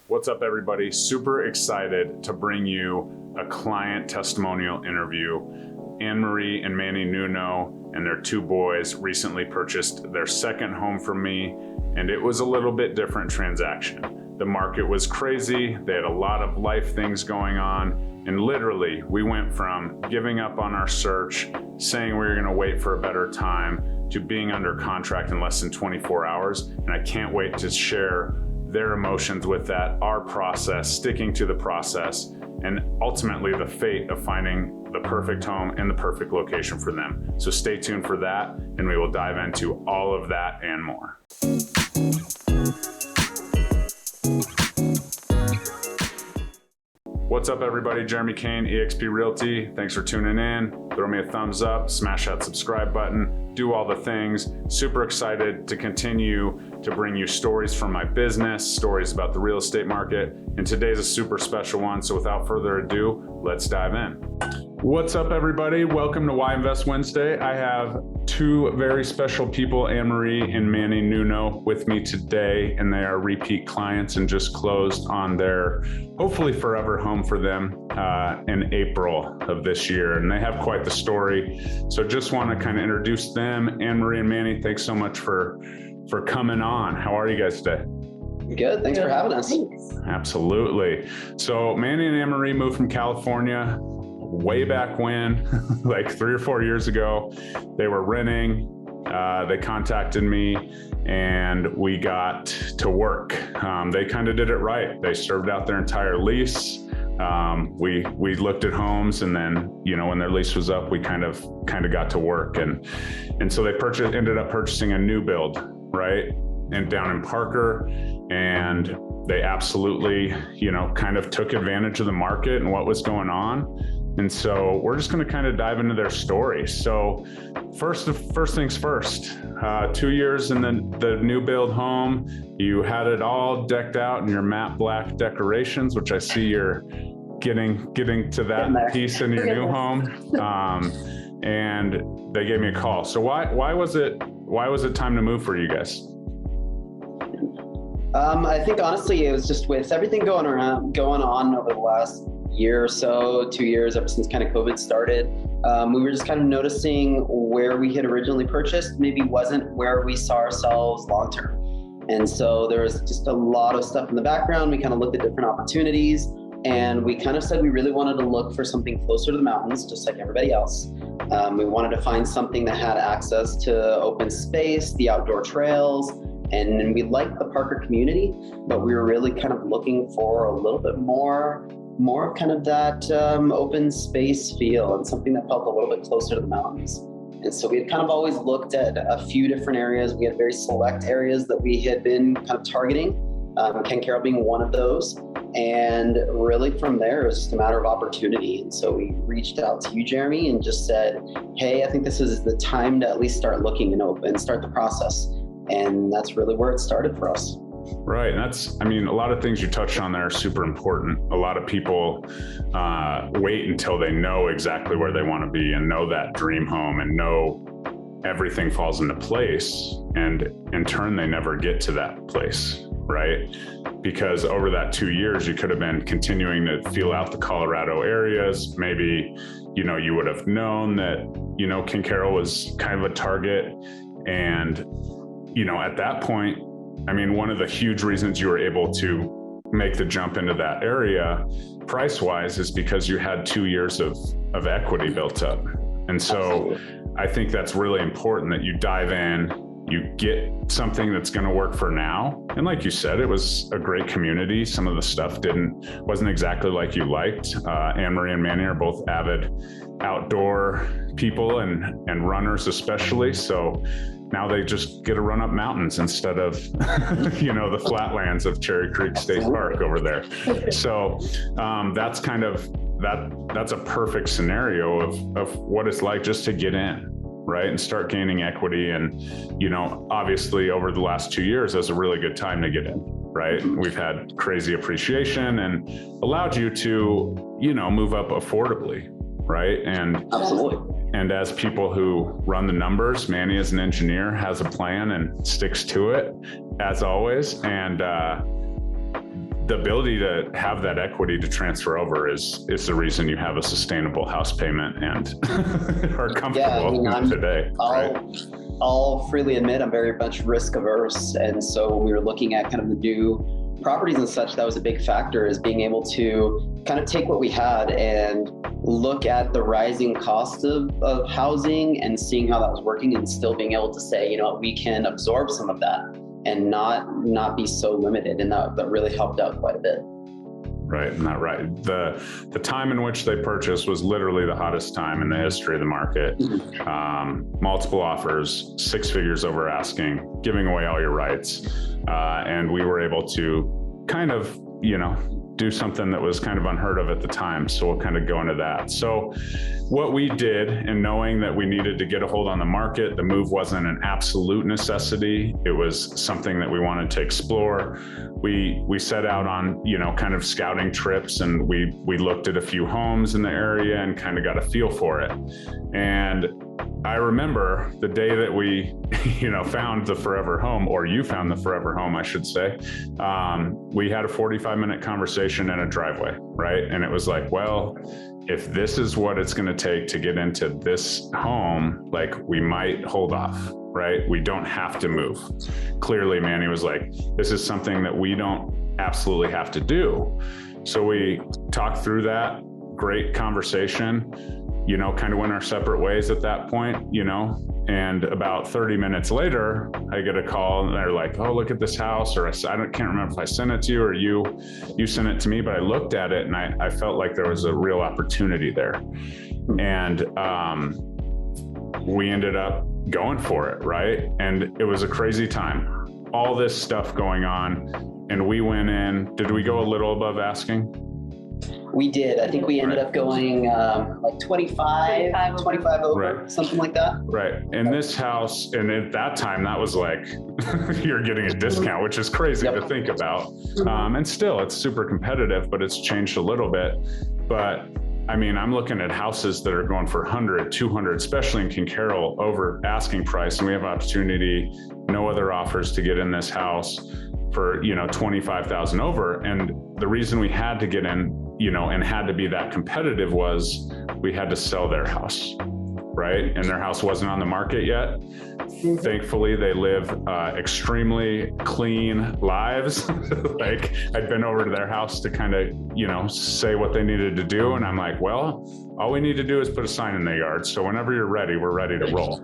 What's up, everybody? Super excited to bring you a client testimonial interview. Anne-Marie and Manny Nuno and their two boys recently purchased their second home from me, and it was a little bit different transaction. The market was crazy. They had a lot of life things going on, and literally we went from giving up on our search, saying we were going to wait for a better time, to being under contract in less than 24 hours. And I can't wait to share their emotions with that, our process, sticking to the process, and ultimately the fate of finding the perfect home in the perfect location for them. So stay tuned for that, and we will dive into all of that and more. What's up, everybody? Jeremy Kane, eXp Realty. Thanks for tuning in. Throw me a thumbs up, smash that subscribe button, do all the things. Super excited to continue to bring you stories from my business, stories about the real estate market. And today's a super special one. So without further ado, let's dive in. What's up, everybody? Welcome to Why Invest Wednesday. I have two very special people, Anne-Marie and Manny Nuno, with me today, and they are repeat clients and just closed on their hopefully forever home for them in April of this year. And they have quite the story. So just want to kind of introduce them. Anne-Marie and Manny, thanks so much for coming on. How are you guys today? Good. Thanks for having us. Absolutely. So Manny and Anne-Marie moved from California way back when, like 3 or 4 years ago. They were renting. They contacted me and we got to work. They kind of did it right. They served out their entire lease. We looked at homes, and then, you know, when their lease was up, we kind of got to work. And so they ended up purchasing a new build, right? And down in Parker, and they absolutely, you know, kind of took advantage of the market and what was going on. And so we're just going to kind of dive into their story. So first things first, 2 years in the new build home, you had it all decked out in your matte black decorations, which I see you're getting to that piece in your new home. And they gave me a call. So why was it time to move for you guys? I think honestly, it was just with everything going on over the last year or so, 2 years, ever since kind of COVID started. We were just kind of noticing where we had originally purchased maybe wasn't where we saw ourselves long-term. And so there was just a lot of stuff in the background. We kind of looked at different opportunities, and we kind of said we really wanted to look for something closer to the mountains, just like everybody else. We wanted to find something that had access to open space, the outdoor trails, and we liked the Parker community, but we were really kind of looking for a little bit more kind of that open space feel, and something that felt a little bit closer to the mountains. And so we had kind of always looked at a few different areas. We had very select areas that we had been kind of targeting, Kane-MIle being one of those. And really from there, it was just a matter of opportunity. And so we reached out to you, Jeremy, and just said, hey, I think this is the time to at least start looking and start the process. And that's really where it started for us. Right. And a lot of things you touched on there are super important. A lot of people wait until they know exactly where they want to be and know that dream home and know everything falls into place. And in turn, they never get to that place, right? Because over that 2 years, you could have been continuing to feel out the Colorado areas. Maybe, you know, you would have known that, you know, Kane-MIle was kind of a target. And, you know, at that point, I mean, one of the huge reasons you were able to make the jump into that area price-wise is because you had 2 years of equity built up. And so absolutely. I think that's really important that you dive in, you get something that's going to work for now. And like you said, it was a great community. Some of the stuff wasn't exactly like you liked. Anne-Marie and Manny are both avid outdoor people and runners especially. So now they just get to run up mountains instead of, you know, the flatlands of Cherry Creek State Park over there. So that's kind of, that's a perfect scenario of what it's like just to get in, right? And start gaining equity. And, you know, obviously over the last 2 years, that's a really good time to get in, right? We've had crazy appreciation and allowed you to, you know, move up affordably, right? And absolutely. And as people who run the numbers, Manny as an engineer has a plan and sticks to it as always. And the ability to have that equity to transfer over is the reason you have a sustainable house payment and are comfortable today. I'll freely admit I'm very much risk averse. And so when we were looking at kind of the new properties and such, that was a big factor, is being able to kind of take what we had and look at the rising cost of housing and seeing how that was working, and still being able to say, you know, we can absorb some of that and not be so limited. And that really helped out quite a bit. Right, not right. The time in which they purchased was literally the hottest time in the history of the market. Multiple offers, 6 figures over asking, giving away all your rights. And we were able to kind of, you know, do something that was kind of unheard of at the time. So we'll kind of go into that. So what we did, and knowing that we needed to get a hold on the market, the move wasn't an absolute necessity. It was something that we wanted to explore. We set out on, you know, kind of scouting trips, and we looked at a few homes in the area and kind of got a feel for it. And I remember the day that we, you know, found the forever home, or you found the forever home, I should say. We had a 45-minute conversation in a driveway, right? And it was like, well, if this is what it's going to take to get into this home, like, we might hold off, right? We don't have to move. Clearly, Manny was like, this is something that we don't absolutely have to do. So we talked through that. Great conversation. You know, kind of went our separate ways at that point, you know, and about 30 minutes later, I get a call and they're like, oh, look at this house, or can't remember if I sent it to you or you sent it to me, but I looked at it and I felt like there was a real opportunity there. And we ended up going for it, right? And it was a crazy time. All this stuff going on, and we went in. Did we go a little above asking? We did. I think we ended up going like 25 over, something like that. Right. And this house, and at that time, that was like, you're getting a discount, which is crazy to think about. And still, it's super competitive, but it's changed a little bit. But I mean, I'm looking at houses that are going for 100, 200, especially in King-Carroll, over asking price. And we have opportunity, no other offers to get in this house for, you know, 25,000 over. And the reason we had to get in, you know, and had to be that competitive was we had to sell their house, right? And their house wasn't on the market yet. Thankfully, they live extremely clean lives. Like, I'd been over to their house to kind of, you know, say what they needed to do. And I'm like, well, all we need to do is put a sign in the yard. So whenever you're ready, we're ready to roll.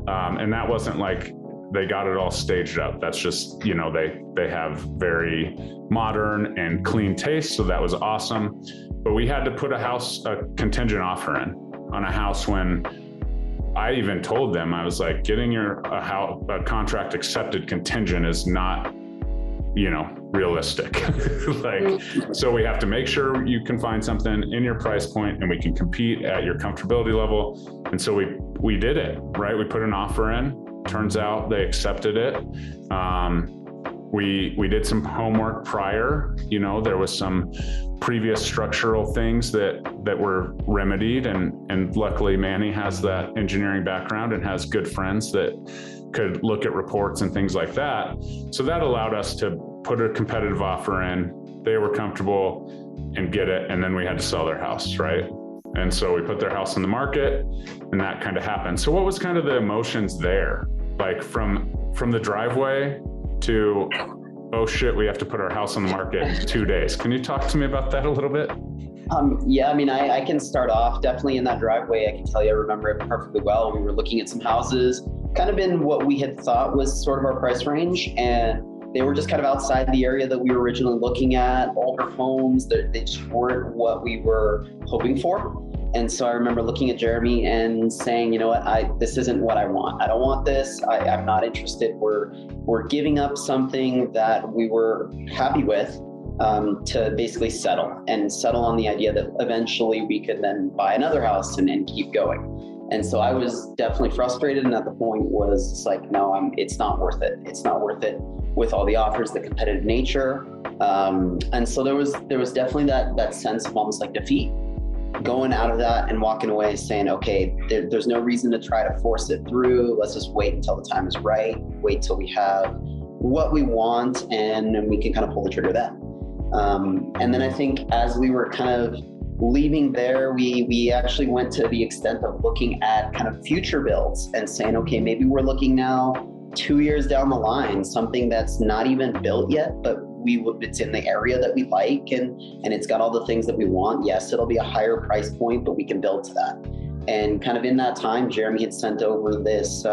And that wasn't like they got it all staged up. That's just, you know, they have very modern and clean taste. So that was awesome. But we had to put a contingent offer in on a house when I even told them, I was like, getting a contract accepted contingent is not, you know, realistic. Like, so we have to make sure you can find something in your price point and we can compete at your comfortability level. And so we did it, right? We put an offer in. Turns out they accepted it. We did some homework prior. You know, there was some previous structural things that were remedied, and luckily Manny has that engineering background and has good friends that could look at reports and things like that. So that allowed us to put a competitive offer in. They were comfortable and get it, and then we had to sell their house, right? And so we put their house on the market, and that kind of happened. So what was kind of the emotions there? Like from the driveway to, oh shit, we have to put our house on the market in 2 days. Can you talk to me about that a little bit? Yeah, I mean, I can start off definitely in that driveway. I can tell you, I remember it perfectly well. We were looking at some houses, kind of in what we had thought was sort of our price range, and they were just kind of outside the area that we were originally looking at. Older homes, they just weren't what we were hoping for. And so I remember looking at Jeremy and saying, you know what, this isn't what I want. I don't want this. I'm not interested. We're giving up something that we were happy with to basically settle on the idea that eventually we could then buy another house and keep going. And so I was definitely frustrated. And at the point was just like, no, it's not worth it. It's not worth it with all the offers, the competitive nature. And so there was definitely that sense of almost like defeat, going out of that and walking away saying, okay, there's no reason to try to force it through. Let's just wait until the time is right. Wait till we have what we want, and we can kind of pull the trigger then. And then I think as we were kind of leaving there, we actually went to the extent of looking at kind of future builds and saying, okay, maybe we're looking now 2 years down the line, something that's not even built yet, but it's in the area that we like and it's got all the things that we want. Yes, it'll be a higher price point, but we can build to that. And kind of in that time, Jeremy had sent over this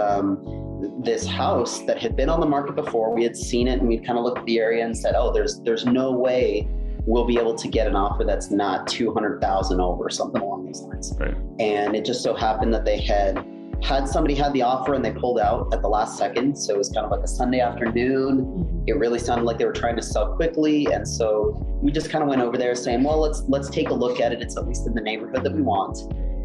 house that had been on the market before. We had seen it and we'd kind of looked at the area and said, oh, there's no way we'll be able to get an offer that's not 200,000 over, something along these lines. Right. And it just so happened that they had somebody had the offer and they pulled out at the last second. So it was kind of like a Sunday afternoon. It really sounded like they were trying to sell quickly. And so we just kind of went over there saying, well, let's take a look at it. It's at least in the neighborhood that we want.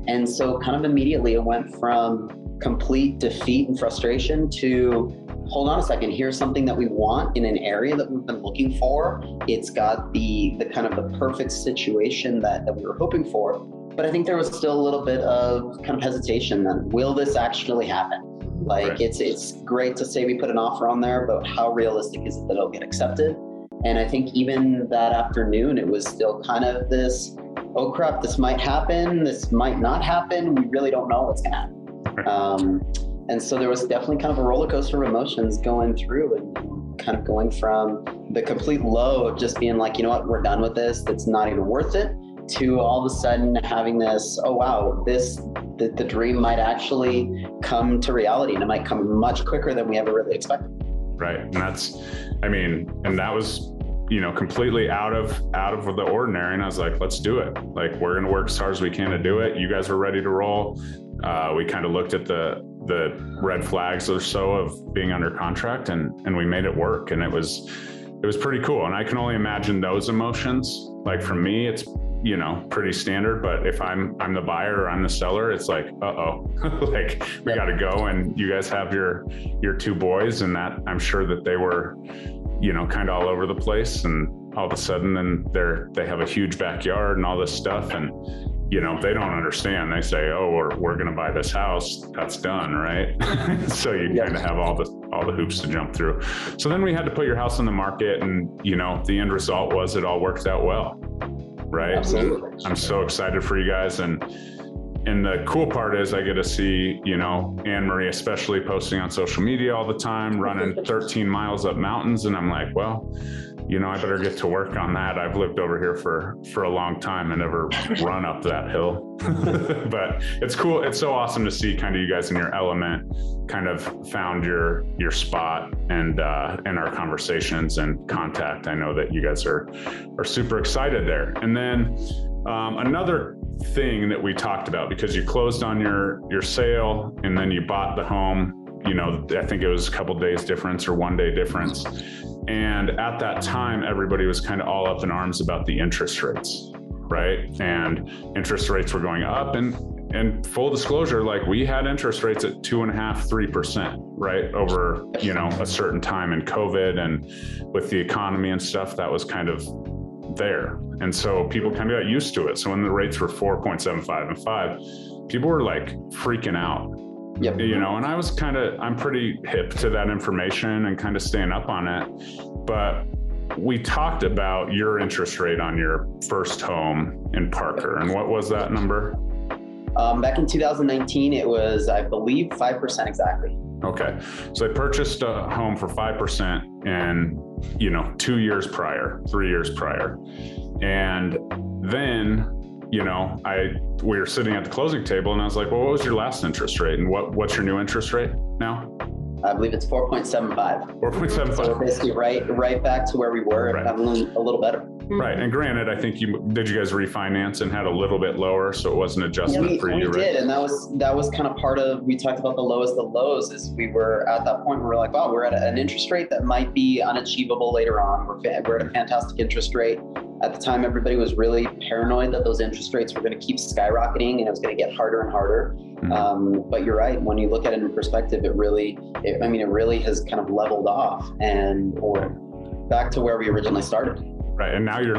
And so kind of immediately it went from complete defeat and frustration to, hold on a second, here's something that we want in an area that we've been looking for. It's got the kind of the perfect situation that we were hoping for. But I think there was still a little bit of kind of hesitation then. Will this actually happen? Like, right. It's great to say we put an offer on there, but how realistic is it that it'll get accepted? And I think even that afternoon, it was still kind of this, oh crap, this might happen, this might not happen. We really don't know what's gonna happen. And so there was definitely kind of a roller coaster of emotions going through and kind of going from the complete low of just being like, you know what, we're done with this, it's not even worth it, to all of a sudden having this, oh wow, the dream might actually come to reality, and it might come much quicker than we ever really expected. Right. And that was, completely out of the ordinary. And I was like, let's do it. Like, we're going to work as hard as we can to do it. You guys were ready to roll. We kind of looked at the red flags or so of being under contract and we made it work. And it was pretty cool. And I can only imagine those emotions. Like, for me, it's, pretty standard, but if I'm the buyer or I'm the seller, it's like, like, we got to go. And you guys have your two boys, and that, I'm sure that they were, kind of all over the place, and all of a sudden then they have a huge backyard and all this stuff. And, they don't understand. They say, oh, we're going to buy this house. That's done. Right. So you kind of have all the hoops to jump through. So then we had to put your house on the market, and, the end result was it all worked out well. Right. Absolutely. I'm so excited for you guys. And the cool part is I get to see, Anne-Marie, especially, posting on social media all the time, running 13 miles up mountains. And I'm like, well, I better get to work on that. I've lived over here for a long time and never run up that hill, but it's cool. It's so awesome to see kind of you guys in your element, kind of found your spot, and in our conversations and contact, I know that you guys are super excited there. And then another thing that we talked about, because you closed on your sale and then you bought the home, I think it was a couple days difference or 1 day difference. And at that time, everybody was kind of all up in arms about the interest rates, right? And interest rates were going up, and full disclosure, like, we had interest rates at 2.5%, 3%, right? Over, a certain time in COVID, and with the economy and stuff, that was kind of there. And so people kind of got used to it. So when the rates were 4.75 and 5, people were like freaking out. Yep. And I was I'm pretty hip to that information and kind of staying up on it. But we talked about your interest rate on your first home in Parker. And what was that number? Back in 2019, it was, I believe, 5% exactly. Okay. So I purchased a home for 5% in, 2 years prior, 3 years prior. And then, we were sitting at the closing table, and I was like, well, what was your last interest rate? And what's your new interest rate now? I believe it's 4.75. 4.75. So we're basically right back to where we were, right. A little better. Right. And granted, I think did you guys refinance and had a little bit lower, so it was an adjustment for you, right? We did. And that was kind of part of, we talked about the lowest of the lows, is we were at that point where we're like, wow, we're at an interest rate that might be unachievable later on. We're at a fantastic interest rate. At the time, everybody was really paranoid that those interest rates were going to keep skyrocketing and it was going to get harder and harder. Mm-hmm. But you're right. When you look at it in perspective, it really has kind of leveled off or back to where we originally started. Right. And now you're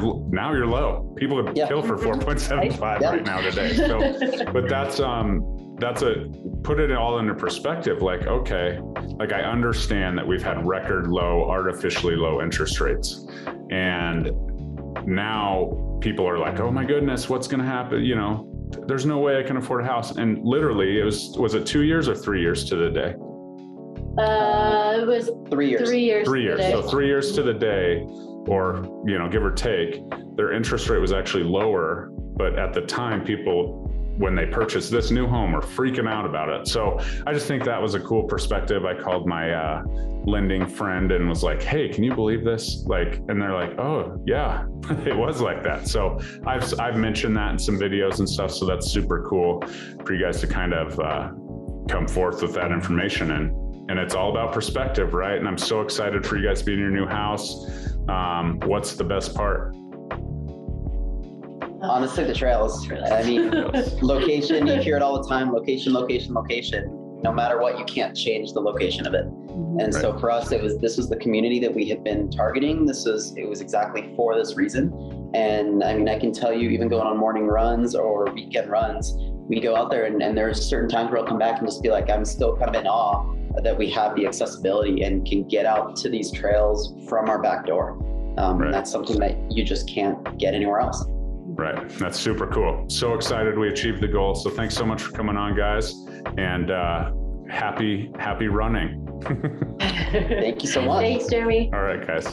low. People would kill for 4.75 right now today. So, but that's put it all into perspective. Like, okay, like, I understand that we've had record low, artificially low interest rates. And now people are like, oh my goodness, what's going to happen? You know, there's no way I can afford a house. And literally was it 2 years or 3 years to the day? It was 3 years. 3 years. 3 years. So 3 years to the day, or, you know, give or take, their interest rate was actually lower. But at the time, people, when they purchased this new home, were freaking out about it. So I just think that was a cool perspective. I called my lending friend and was like, hey, can you believe this? Like, and they're like, oh yeah, it was like that. So I've mentioned that in some videos and stuff. So that's super cool for you guys to kind of come forth with that information. And it's all about perspective, right? And I'm so excited for you guys to be in your new house. What's the best part? Honestly, the trails. I mean, location, you hear it all the time, location, location, location. No matter what, you can't change the location of it. And so for us, this was the community that we had been targeting. It was exactly for this reason. And I mean, I can tell you, even going on morning runs or weekend runs, we go out there and there's certain times where I'll come back and just be like, I'm still kind of in awe that we have the accessibility and can get out to these trails from our back door. And that's something that you just can't get anywhere else. Right. That's super cool. So excited we achieved the goal. So thanks so much for coming on, guys, and happy running. Thank you so much. Thanks, Jeremy. All right, guys.